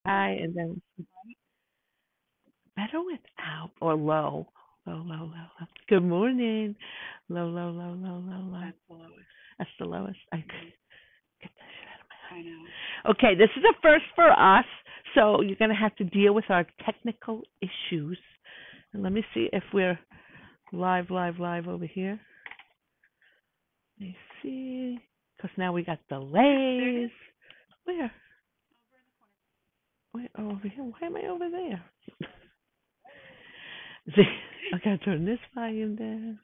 high and then better without or low. Low. Good morning. Low. That's the lowest. That's the lowest. I get that shit out of I know. my eye. Okay, this is a first for us, so you're gonna have to deal with our technical issues. And let me see if we're live over here. Let me see, because now we got delays. Where? Wait, over here. Why am I over there? See, I gotta turn this volume down.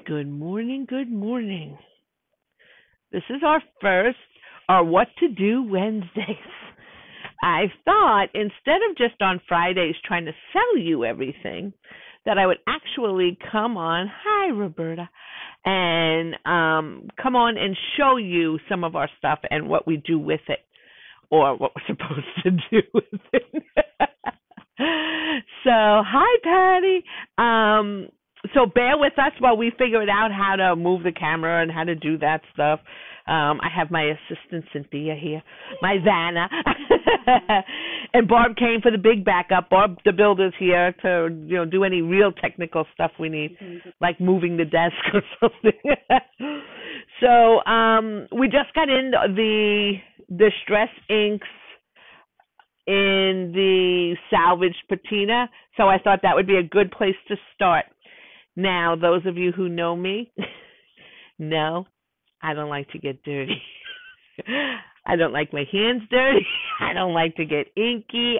Good morning. This is our What to Do Wednesdays. I thought instead of just on Fridays trying to sell you everything, that I would actually come on, hi Roberta, and come on and show you some of our stuff and what we do with it, or what we're supposed to do with it. So, hi Patty. So bear with us while we figure it out how to move the camera and how to do that stuff. I have my assistant Cynthia here, my Vanna, and Barb came for the big backup. Barb, the builder's here to do any real technical stuff we need, like moving the desk or something. So we just got in the distress inks in the salvaged patina, so I thought that would be a good place to start. Now, those of you who know me know I don't like to get dirty. I don't like my hands dirty. I don't like to get inky.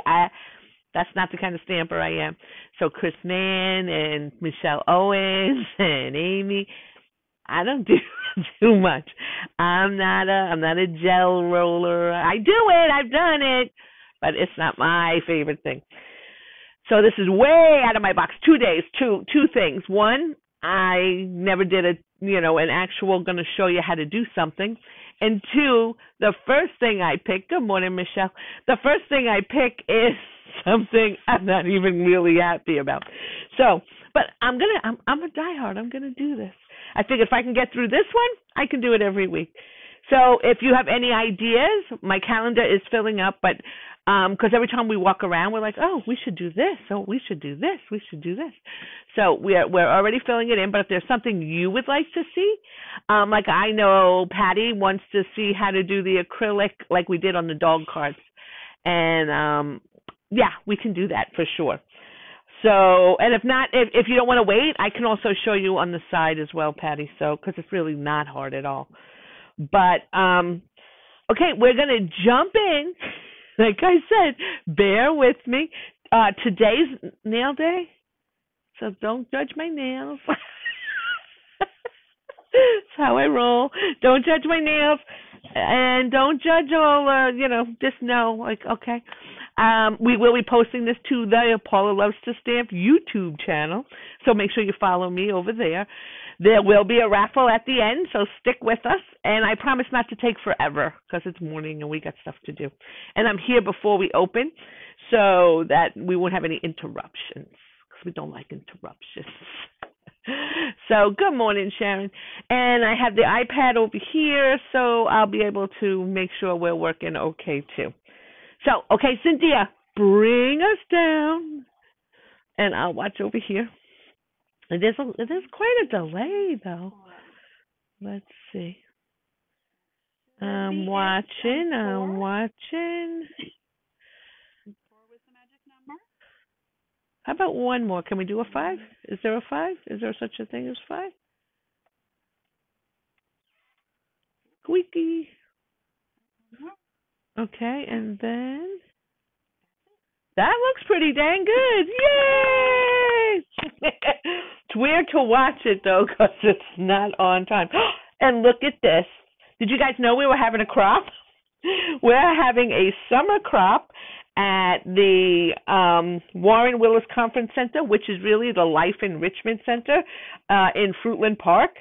That's not the kind of stamper I am. So Chris Mann and Michelle Owens and Amy, I don't do too much. I'm not a gel roller. I do it. I've done it, but it's not my favorite thing. So this is way out of my box. 2 days, two things. One, I never did an actual going to show you how to do something. And two, the first thing I pick, good morning, Michelle. The first thing I pick is something I'm not even really happy about. So, but I'm a diehard. I'm going to do this. I figured if I can get through this one, I can do it every week. So if you have any ideas, my calendar is filling up, but because every time we walk around, we're like, oh, we should do this. Oh, we should do this. We should do this. So we're already filling it in. But if there's something you would like to see, like I know Patty wants to see how to do the acrylic like we did on the dog cards. And, yeah, we can do that for sure. So, and if not, if you don't want to wait, I can also show you on the side as well, Patty. So, because it's really not hard at all. But, okay, we're going to jump in. Like I said, bear with me. Today's nail day, so don't judge my nails. That's how I roll. Don't judge my nails, and don't judge all, just know, like, okay. We will be posting this to the Paula Loves to Stamp YouTube channel, so make sure you follow me over there. There will be a raffle at the end, so stick with us. And I promise not to take forever because it's morning and we got stuff to do. And I'm here before we open so that we won't have any interruptions because we don't like interruptions. So good morning, Sharon. And I have the iPad over here, so I'll be able to make sure we're working okay, too. So, okay, Cynthia, bring us down. And I'll watch over here. There's quite a delay, though. Let's see. I'm watching. 4 was the magic number. How about one more? Can we do a 5? Is there a 5? Is there such a thing as 5? Squeaky. Okay, and then that looks pretty dang good. Yay! It's weird to watch it, though, because it's not on time. And look at this. Did you guys know we were having a crop? We're having a summer crop at the Warren Willis Conference Center, which is really the Life Enrichment Center in Fruitland Park.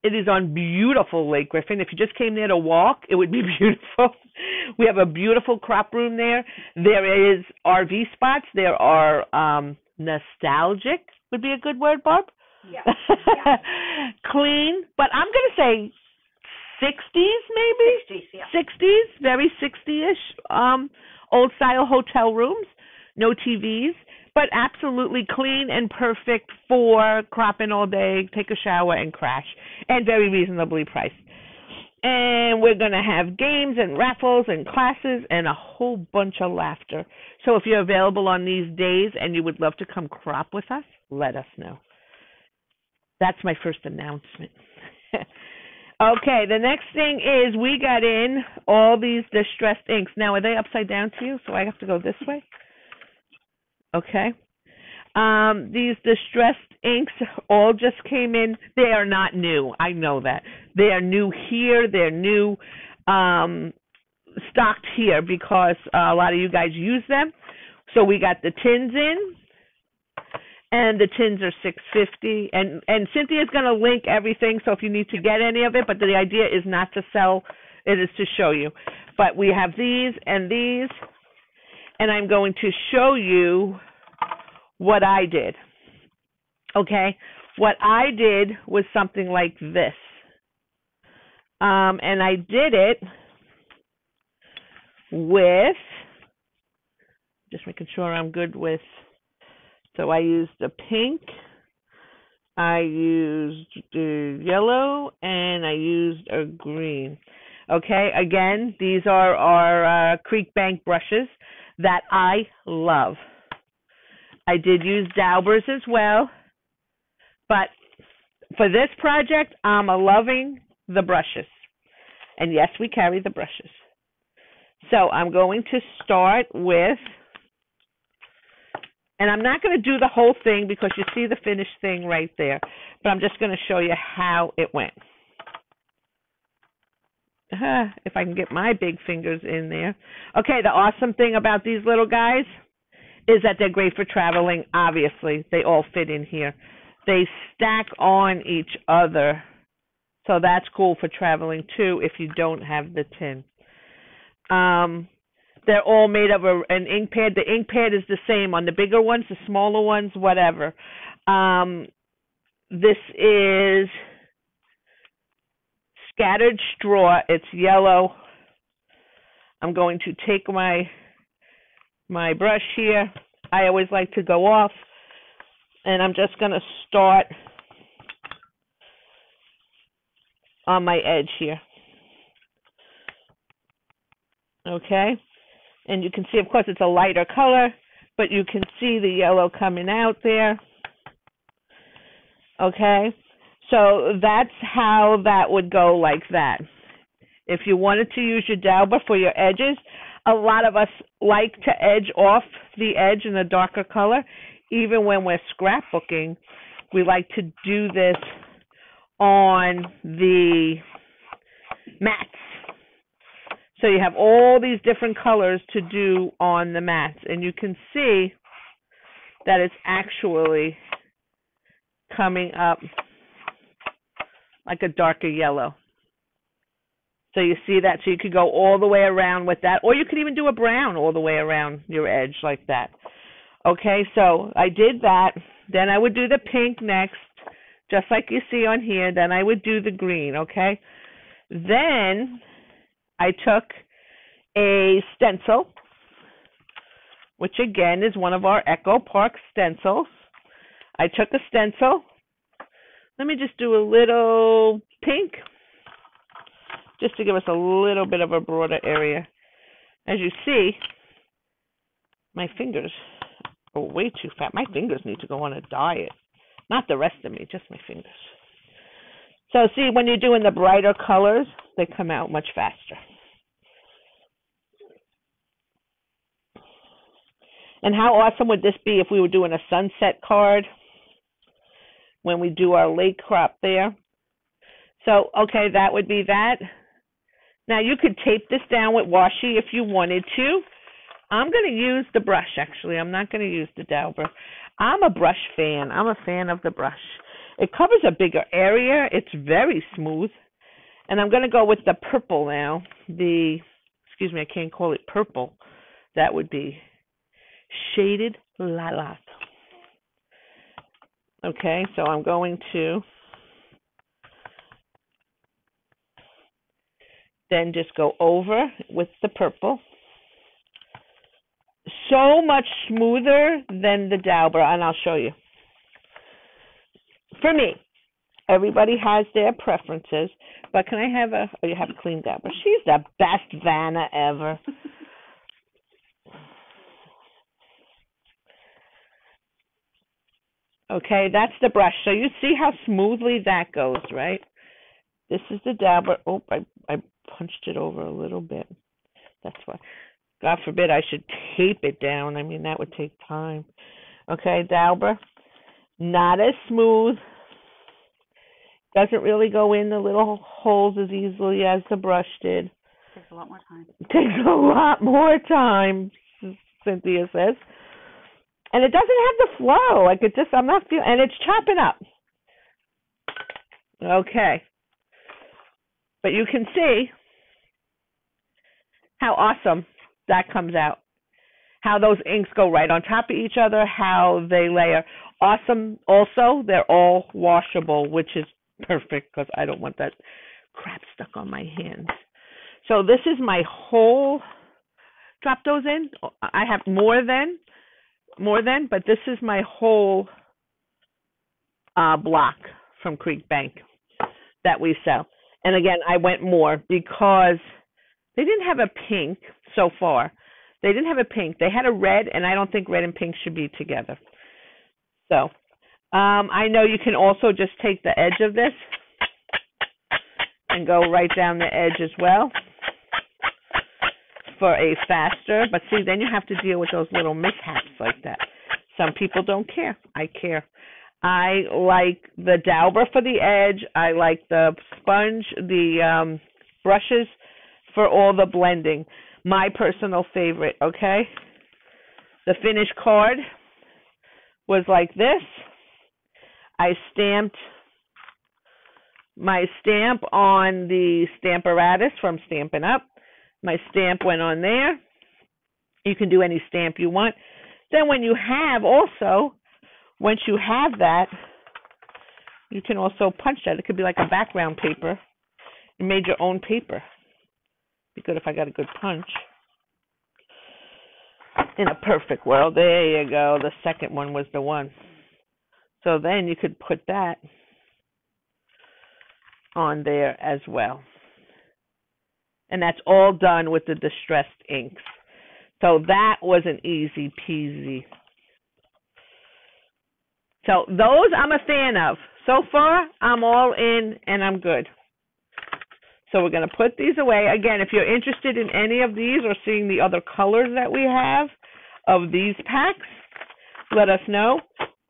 It is on beautiful Lake Griffin. If you just came there to walk, it would be beautiful. We have a beautiful crop room there. There is RV spots. There are nostalgic, would be a good word, Barb? Yeah. Clean, but I'm going to say 60s maybe? 60s, yeah. 60s, very 60-ish, old style hotel rooms, no TVs, but absolutely clean and perfect for cropping all day, take a shower and crash, and very reasonably priced. And we're going to have games and raffles and classes and a whole bunch of laughter. So if you're available on these days and you would love to come crop with us, let us know. That's my first announcement. Okay, the next thing is we got in all these distressed inks. Now, are they upside down to you? So I have to go this way? Okay. These distressed inks all just came in. They are not new. I know that. They are new here. They're new stocked here because a lot of you guys use them. So we got the tins in, and the tins are $6.50. And Cynthia's going to link everything, so if you need to get any of it, but the idea is not to sell, it is to show you. But we have these, and I'm going to show you what I did. Okay? What I did was something like this. And I did it with, just making sure I'm good with, so I used the pink, I used the yellow, and I used a green. Okay, again, these are our Creek Bank brushes that I love. I did use Daubers as well, but for this project, I'm loving the brushes. And yes, we carry the brushes. So I'm going to start with, and I'm not going to do the whole thing because you see the finished thing right there, but I'm just going to show you how it went. If I can get my big fingers in there. Okay, the awesome thing about these little guys is that they're great for traveling, obviously. They all fit in here. They stack on each other, so that's cool for traveling too if you don't have the tin. They're all made of an ink pad. The ink pad is the same on the bigger ones, the smaller ones, whatever. This is scattered straw. It's yellow. I'm going to take my brush here. I always like to go off, and I'm just going to start on my edge here. Okay? And you can see, of course, it's a lighter color, but you can see the yellow coming out there. Okay? So that's how that would go, like that. If you wanted to use your dauber for your edges, a lot of us like to edge off the edge in a darker color. Even when we're scrapbooking, we like to do this on the mats. So you have all these different colors to do on the mats, and you can see that it's actually coming up like a darker yellow. So you see that? So you could go all the way around with that, or you could even do a brown all the way around your edge like that. Okay, so I did that. Then I would do the pink next, just like you see on here. Then I would do the green, okay? Then I took a stencil, which again is one of our Echo Park stencils. I took a stencil. Let me just do a little pink, just to give us a little bit of a broader area. As you see, my fingers are way too fat. My fingers need to go on a diet. Not the rest of me, just my fingers. So see, when you're doing the brighter colors, they come out much faster. And how awesome would this be if we were doing a sunset card when we do our lake crop there? So, okay, that would be that. Now, you could tape this down with washi if you wanted to. I'm going to use the brush, actually. I'm not going to use the dauber. I'm a brush fan. I'm a fan of the brush. It covers a bigger area. It's very smooth. And I'm going to go with the purple now. Excuse me, I can't call it purple. That would be shaded lilac. Okay, so I'm going to Then just go over with the purple. So much smoother than the dauber, and I'll show you. For me, everybody has their preferences, but can I have you have a clean dauber. She's the best Vanna ever. Okay, that's the brush. So you see how smoothly that goes, right? This is the dauber. Oh, I punched it over a little bit. That's why. God forbid I should tape it down. I mean, that would take time. Okay, dauber. Not as smooth. Doesn't really go in the little holes as easily as the brush did. Takes a lot more time. Takes a lot more time, Cynthia says. And it doesn't have the flow. Like it just, I'm not feeling, and it's chopping up. Okay. But you can see how awesome that comes out. How those inks go right on top of each other, how they layer. Awesome. Also, they're all washable, which is perfect because I don't want that crap stuck on my hands. So this is my whole, drop those in. I have more than, but this is my whole block from Creek Bank that we sell. And again, I went more because they didn't have a pink so far. They didn't have a pink. They had a red, and I don't think red and pink should be together. So I know you can also just take the edge of this and go right down the edge as well for a faster. But see, then you have to deal with those little mishaps like that. Some people don't care. I care. I like the dauber for the edge. I like the sponge, the brushes for all the blending. My personal favorite, okay? The finished card was like this. I stamped my stamp on the Stamparatus from Stampin' Up. My stamp went on there. You can do any stamp you want. Then when you have also, once you have that, you can also punch that. It could be like a background paper. You made your own paper. Be good if I got a good punch. In a perfect world. There you go. The second one was the one. So then you could put that on there as well. And that's all done with the distressed inks. So that was an easy peasy. So those I'm a fan of. So far, I'm all in and I'm good. So we're going to put these away. Again, if you're interested in any of these or seeing the other colors that we have of these packs, let us know.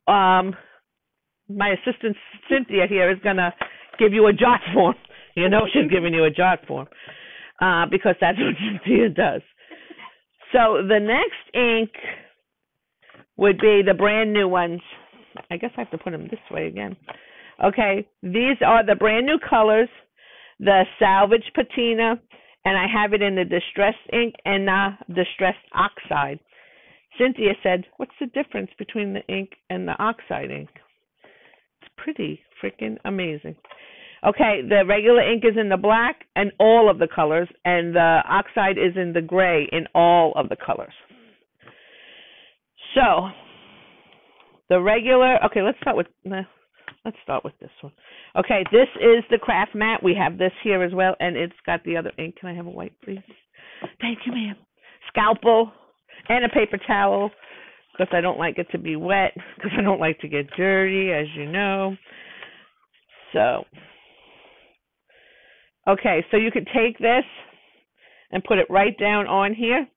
My assistant Cynthia here is going to give you a jot form. You know she's giving you a jot form because that's what Cynthia does. So the next ink would be the brand new ones. I guess I have to put them this way again. Okay, these are the brand new colors, the Salvage Patina, and I have it in the Distressed Ink and the Distressed Oxide. Cynthia said, what's the difference between the ink and the Oxide ink? It's pretty freaking amazing. Okay, the regular ink is in the black and all of the colors, and the Oxide is in the gray in all of the colors. So, the regular, okay, let's start with this one. Okay, this is the craft mat. We have this here as well, and it's got the other ink. Can I have a white, please? Thank you, ma'am. Scalpel and a paper towel because I don't like it to be wet because I don't like to get dirty, as you know. So, okay, so you could take this and put it right down on here,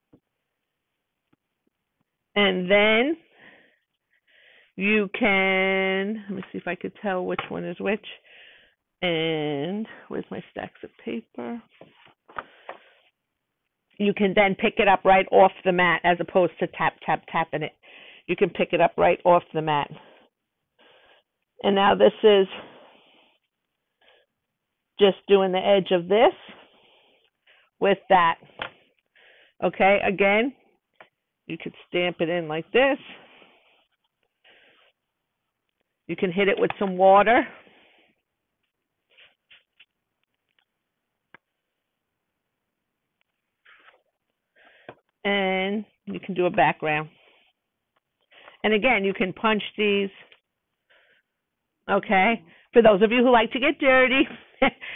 and then you can, let me see if I could tell which one is which. And where's my stacks of paper? You can then pick it up right off the mat as opposed to tapping it. You can pick it up right off the mat. And now this is just doing the edge of this with that. Okay, again, you could stamp it in like this. You can hit it with some water. And you can do a background. And again, you can punch these, okay? For those of you who like to get dirty.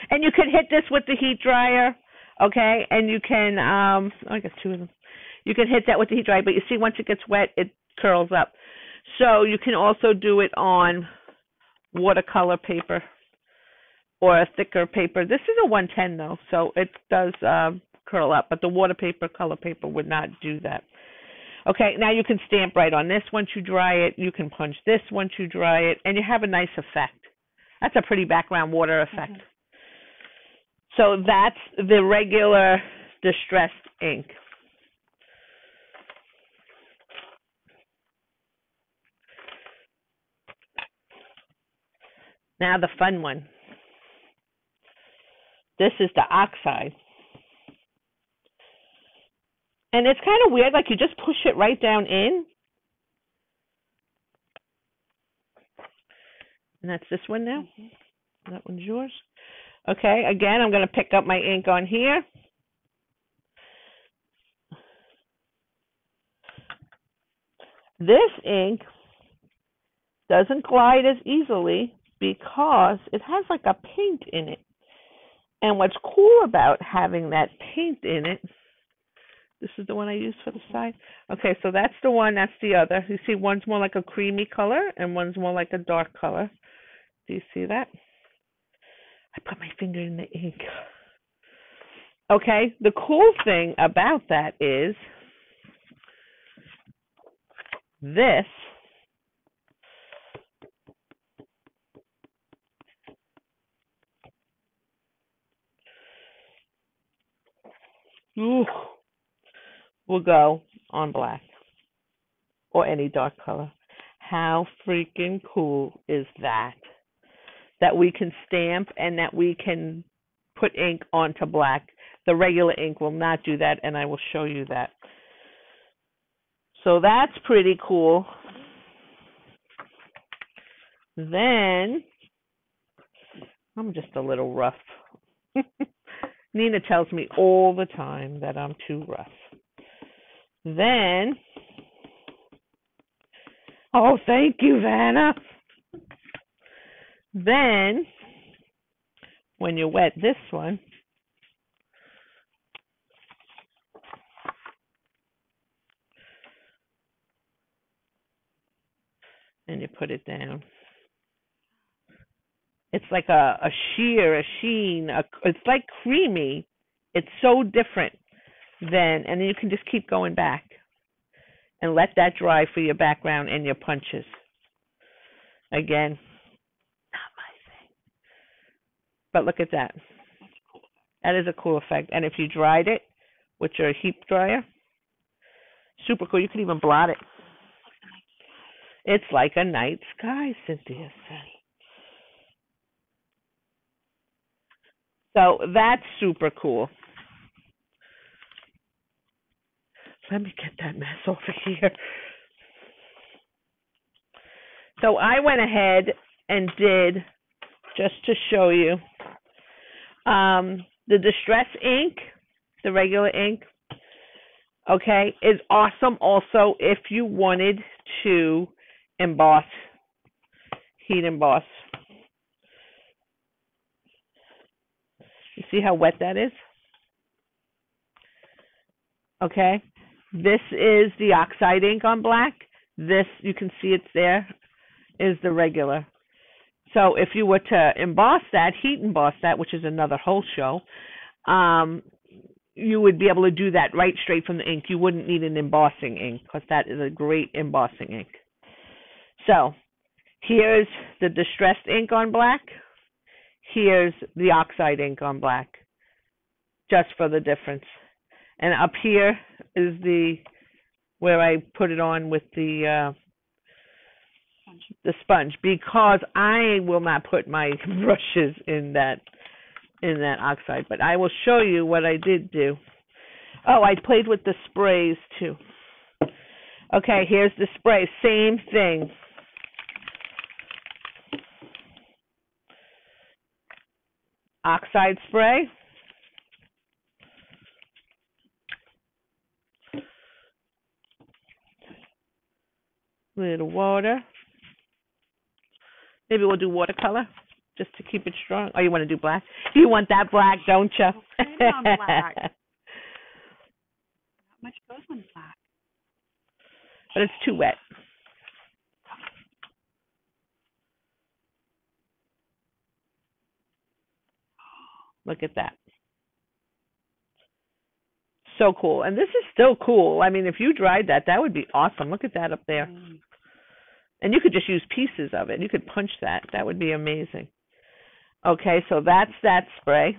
And you can hit this with the heat dryer, okay? And you can, I guess two of them. You can hit that with the heat dryer, but you see once it gets wet, it curls up. So you can also do it on watercolor paper or a thicker paper. This is a 110 though, so it does curl up, but the color paper would not do that. Okay, now you can stamp right on this once you dry it. You can punch this once you dry it, and you have a nice effect. That's a pretty background water effect. Mm-hmm. So that's the regular distressed ink. Now the fun one. This is the Oxide. And it's kind of weird, like you just push it right down in. And that's this one now. Mm-hmm. That one's yours. Okay, again, I'm going to pick up my ink on here. This ink doesn't glide as easily because it has like a paint in it. And what's cool about having that paint in it, this is the one I used for the side. Okay, so that's the one, that's the other. You see one's more like a creamy color and one's more like a dark color. Do you see that? I put my finger in the ink. Okay, the cool thing about that is this will go on black or any dark color. How freaking cool is that? That we can stamp and that we can put ink onto black. The regular ink will not do that, and I will show you that. So that's pretty cool. Then, I'm just a little rough. Nina tells me all the time that I'm too rough. Then, oh, thank you, Vanna. Then, when you wet this one, and you put it down, it's like a sheen. It's like creamy. It's so different then, and then you can just keep going back and let that dry for your background and your punches. Again, not my thing. But look at that. That is a cool effect. And if you dried it with your heat dryer, super cool. You can even blot it. It's like a night sky, Cynthia said. So that's super cool. Let me get that mess over here. So I went ahead and did, just to show you, the Distress ink, the regular ink, okay, is awesome also if you wanted to emboss, heat emboss. You see how wet that is? Okay. This is the Oxide ink on black. This, you can see it's there, is the regular. So if you were to emboss that, heat emboss that, which is another whole show, you would be able to do that right straight from the ink. You wouldn't need an embossing ink because that is a great embossing ink. So here's the Distressed ink on black. Here's the Oxide ink on black, just for the difference. And up here is where I put it on with the sponge, because I will not put my brushes in that Oxide. But I will show you what I did do. Oh, I played with the sprays too. Okay, here's the spray. Same thing. Oxide spray. Little water. Maybe we'll do watercolor just to keep it strong. Oh, you want to do black? You want that black, don't you? Okay, on black. Not much goes on black. But it's too wet. Look at that. So cool. And this is still cool. I mean, if you dried that, that would be awesome. Look at that up there. And you could just use pieces of it. You could punch that. That would be amazing. Okay, so that's that spray.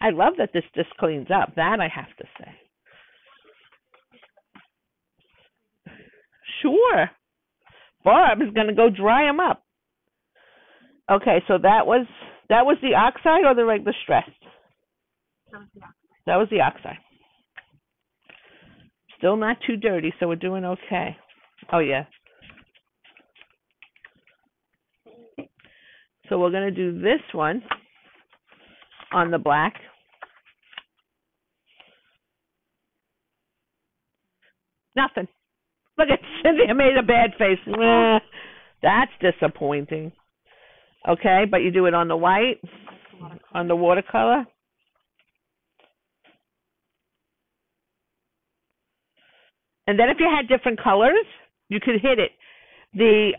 I love that this just cleans up. That I have to say. Sure. Barb is going to go dry them up. Okay, so that was the oxide or the regular stress? That was the oxide. Still not too dirty, so we're doing okay. Oh, yeah. So we're going to do this one on the black. Nothing. Look at Cynthia made a bad face. That's disappointing. Okay, but you do it on the white, on the watercolor. And then if you had different colors, you could hit it. The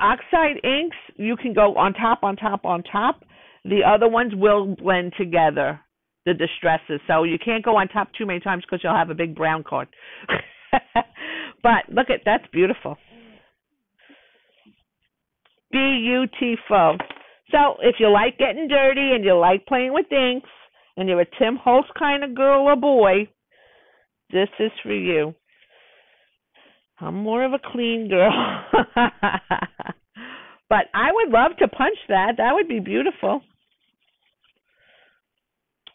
Oxide inks, you can go on top, on top, on top. The other ones will blend together, the distresses. So you can't go on top too many times because you'll have a big brown card. But look at, that's beautiful. Beautiful. So if you like getting dirty and you like playing with inks and you're a Tim Holtz kind of girl or boy, this is for you. I'm more of a clean girl. But I would love to punch that. That would be beautiful.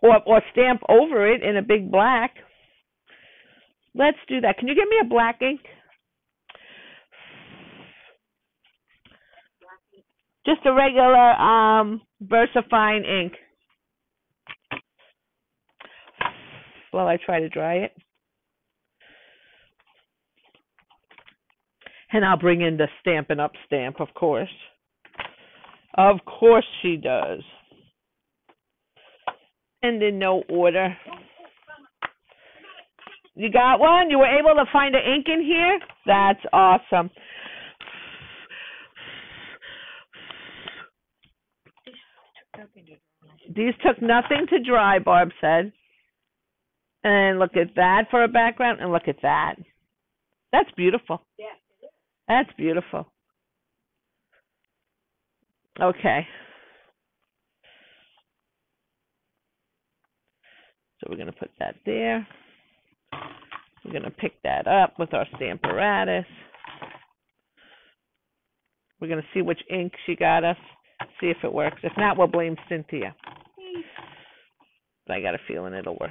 Or stamp over it in a big black. Let's do that. Can you get me a black ink? Just a regular VersaFine ink. While I try to dry it. And I'll bring in the Stampin' Up stamp, of course. Of course she does. And in no order. You got one? You were able to find an ink in here? That's awesome. These took nothing to dry, Barb said. And look at that for a background, and look at that. That's beautiful. Yeah. That's beautiful. Okay. So we're going to put that there. We're going to pick that up with our Stamparatus. We're going to see which ink she got us, see if it works. If not, we'll blame Cynthia. But I got a feeling it'll work.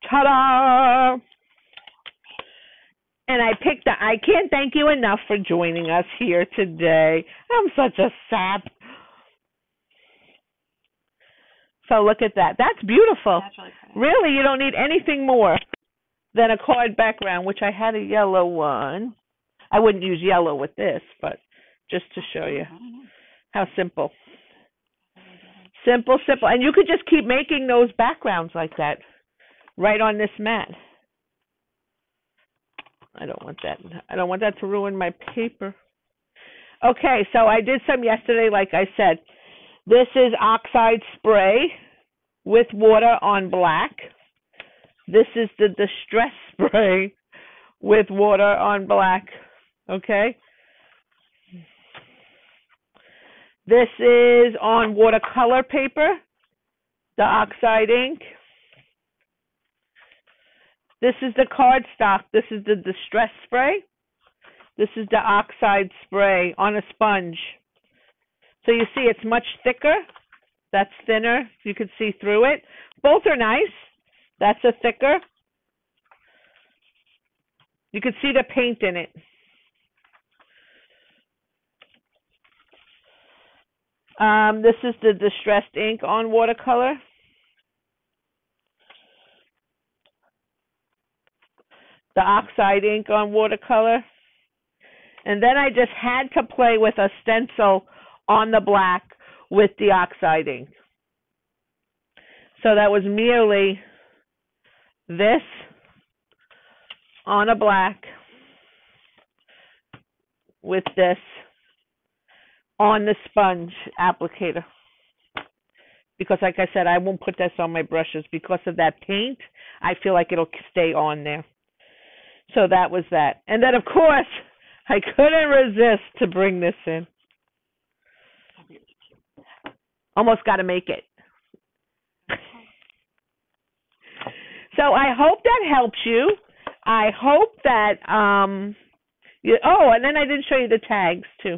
Ta-da! And I can't thank you enough for joining us here today. I'm such a sap. So look at that. That's beautiful. That's really, you don't need anything more than a card background, which I had a yellow one. I wouldn't use yellow with this, but just to show you how simple. Simple, simple. And you could just keep making those backgrounds like that right on this mat. I don't want that. I don't want that to ruin my paper. Okay, so I did some yesterday, like I said. This is Oxide spray with water on black. This is the Distress spray with water on black. Okay? This is on watercolor paper, the Oxide ink. This is the cardstock. This is the Distress spray. This is the Oxide spray on a sponge. So you see it's much thicker. That's thinner. You can see through it. Both are nice. That's a thicker. You can see the paint in it. This is the Distressed ink on watercolor. the Oxide Ink on watercolor. And then I just had to play with a stencil on the black with the Oxide Ink. So that was merely this on a black with this on the sponge applicator. Because like I said, I won't put this on my brushes because of that paint. I feel like it'll stay on there. So that was that. And then, of course, I couldn't resist to bring this in. Almost got to make it. So I hope that helps you. I hope that, and then I didn't show you the tags, too.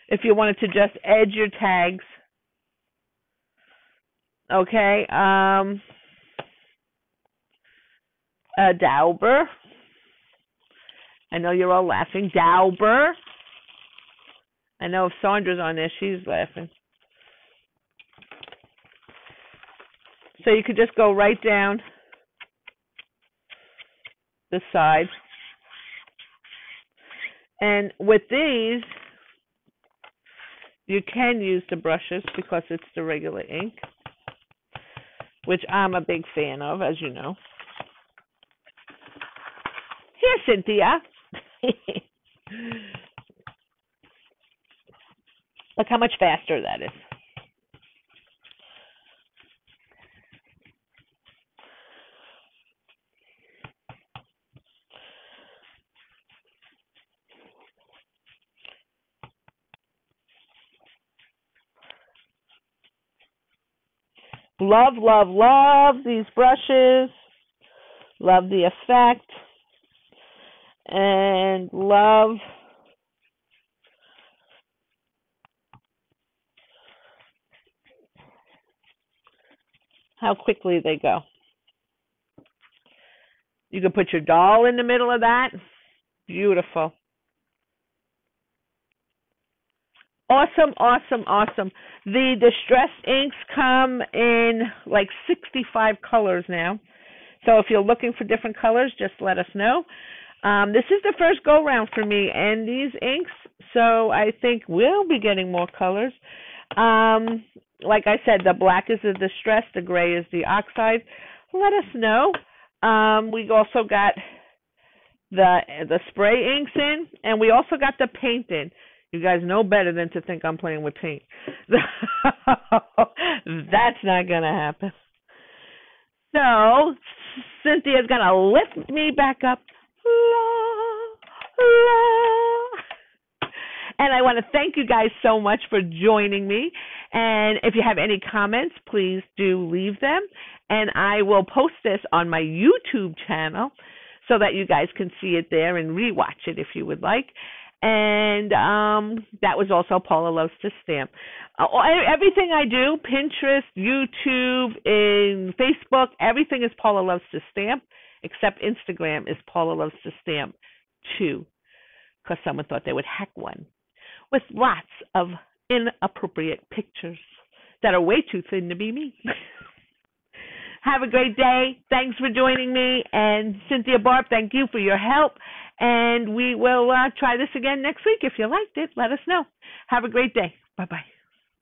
If you wanted to just edge your tags. Okay. Dauber. I know you're all laughing. Dauber. I know if Sandra's on there, she's laughing. So you could just go right down the side. And with these, you can use the brushes because it's the regular ink, which I'm a big fan of, as you know. Here, Cynthia. Look how much faster that is. Love, love, love these brushes. Love the effect. And love how quickly they go. You can put your doll in the middle of that. Beautiful. Awesome, awesome, awesome. The distressed inks come in like 65 colors now. So if you're looking for different colors, just let us know. This is the first go-round for me and these inks, so I think we'll be getting more colors. Like I said, the black is the distress, the gray is the oxide. Let us know. We also got the spray inks in, and we also got the paint in. You guys know better than to think I'm playing with paint. That's not going to happen. So, Cynthia's going to lift me back up. La, la. And I want to thank you guys so much for joining me. And if you have any comments, please do leave them. And I will post this on my YouTube channel so that you guys can see it there and rewatch it if you would like. And that was also Paula Loves to Stamp. Everything I do, Pinterest, YouTube, and Facebook, everything is Paula Loves to Stamp, except Instagram is Paula Loves to Stamp 2, because someone thought they would hack one with lots of inappropriate pictures that are way too thin to be me. Have a great day. Thanks for joining me. And Cynthia Barb, thank you for your help. And we will try this again next week. If you liked it, let us know. Have a great day. Bye-bye.